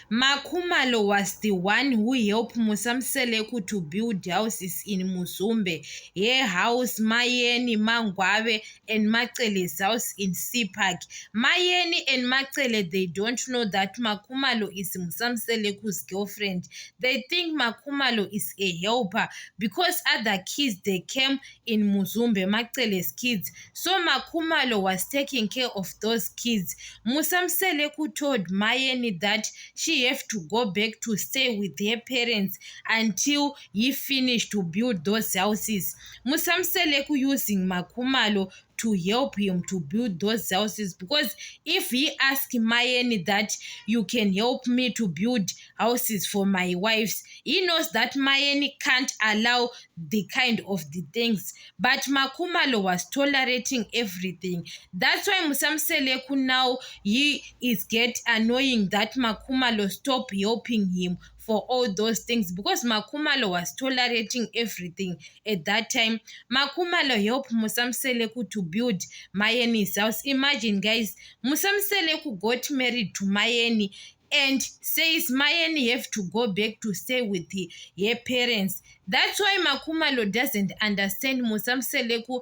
Makhumalo was the one who helped Musamseleku to build houses in Muzumbe. Her house, Mayeni, Mangwabe, and Macele's house in Sipak. Mayeni and Macele, they don't know that Makhumalo is Musamseleku's girlfriend. They think Makhumalo is a helper because other kids, they came in Muzumbe, Macele's kids. So Makhumalo was taking care of those kids. Musamseleku told Mayeni that she have to go back to stay with her parents until he finished to build those houses. Musamseleku using Makhumalo to help him to build those houses, because if he asked Mayeni that you can help me to build houses for my wives, he knows that Mayeni can't allow the kind of the things, but Makhumalo was tolerating everything. That's why Musamseleku now he is get annoying that Makhumalo stop helping him for all those things, because Makhumalo was tolerating everything at that time. Makhumalo helped Musamseleku to build Mayeni's house. Imagine, guys, Musamseleku got married to Mayeni and says Mayeni have to go back to stay with her parents. That's why Makhumalo doesn't understand. Musamseleku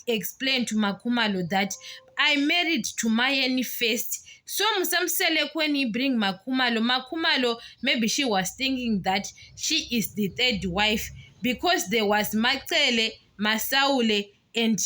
explained to Makhumalo that I married to Mayeni first. So Musamseleku, when he bring Makhumalo, maybe she was thinking that she is the third wife, because there was Macele, Masaule, and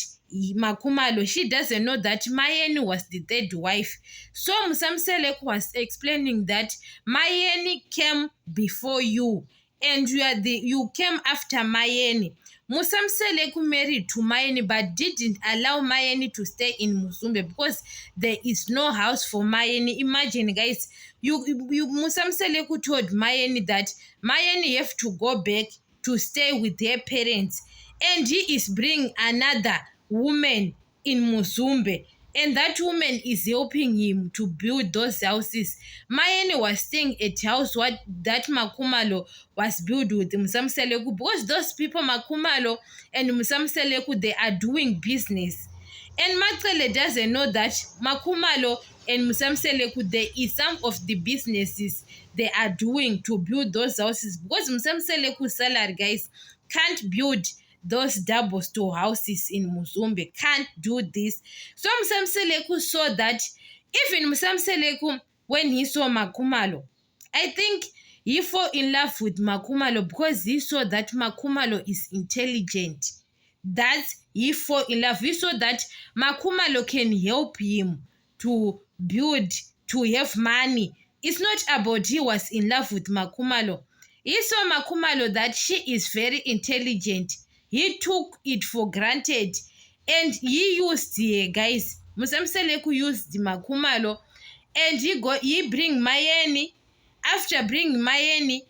Makhumalo. She doesn't know that Mayeni was the third wife. So Musamseleku was explaining that Mayeni came before you, and you came after Mayeni. Musamseleku married to Mayeni but didn't allow Mayeni to stay in Muzumbe because there is no house for Mayeni. Imagine, guys, Musamseleku told Mayeni that Mayeni have to go back to stay with their parents, and he is bringing another woman in Muzumbe, and that woman is helping him to build those houses. Mayeni was staying at house that Makhumalo was built with Musamseleku, because those people, Makhumalo and Musamseleku, they are doing business. And Macele doesn't know that Makhumalo and Musamseleku, there is some of the businesses they are doing to build those houses, because Musamseleku's salary, guys, can't build those double store houses in Muzumbe, can't do this. So Musamseleku saw that even Musamseleku, when he saw Makhumalo, I think he fell in love with Makhumalo because he saw that Makhumalo is intelligent. That he fell in love. He saw that Makhumalo can help him to build, to have money. It's not about he was in love with Makhumalo. He saw Makhumalo that she is very intelligent. He took it for granted, and he used guys. Musamseleku used Makhumalo, and he bring Mayeni. After bring Mayeni,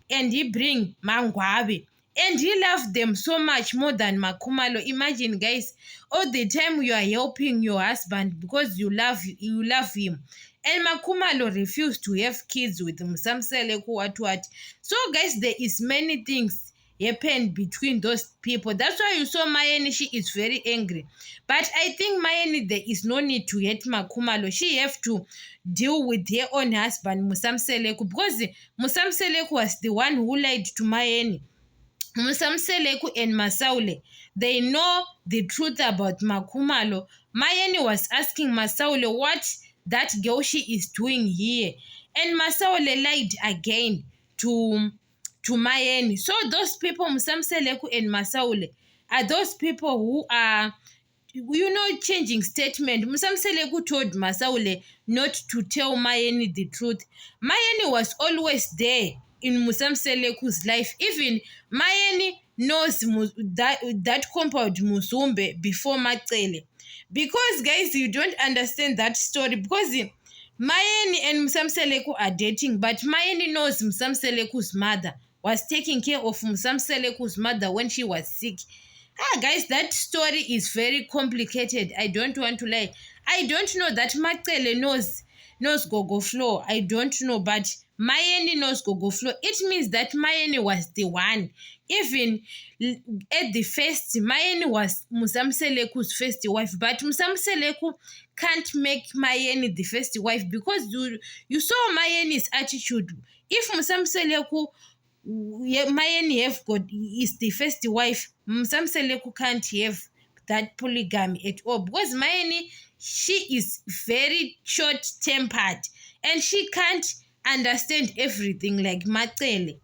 and he bring Mangwabe, and he loved them so much more than Makhumalo. Imagine, guys, all the time you are helping your husband because you love him, and Makhumalo refused to have kids with Musamseleku. What? So, guys, there is many things happened between those people. That's why you saw Mayeni, she is very angry. But I think Mayeni, there is no need to hate Makhumalo. She have to deal with her own husband, Musamseleku, because Musamseleku was the one who lied to Mayeni. Musamseleku and Masaule, they know the truth about Makhumalo. Mayeni was asking Masaule what that girl she is doing here, and Masaule lied again to Mayeni. So those people, Musamseleku and Masaule, are those people who are, changing statement. Musamseleku told Masaule not to tell Mayeni the truth. Mayeni was always there in Musamseleku's life. Even Mayeni knows that compound Muzumbe before Macele. Because, guys, you don't understand that story, because Mayeni and Musamseleku are dating, but Mayeni knows Musamseleku's mother was taking care of Musamseleku's mother when she was sick. Guys, that story is very complicated. I don't want to lie. I don't know that Macele knows Gogo Flow. I don't know, but Mayeni knows Gogo Flo. It means that Mayeni was the one. Even at the first, Mayeni was Musamseleku's first wife, but Musamseleku can't make Mayeni the first wife because you saw Mayeni's attitude. If Musamseleku Mayeni have got is the first wife, Musamseleku can't have that polygamy at all because Mayeni, she is very short-tempered and she can't understand everything like Macele.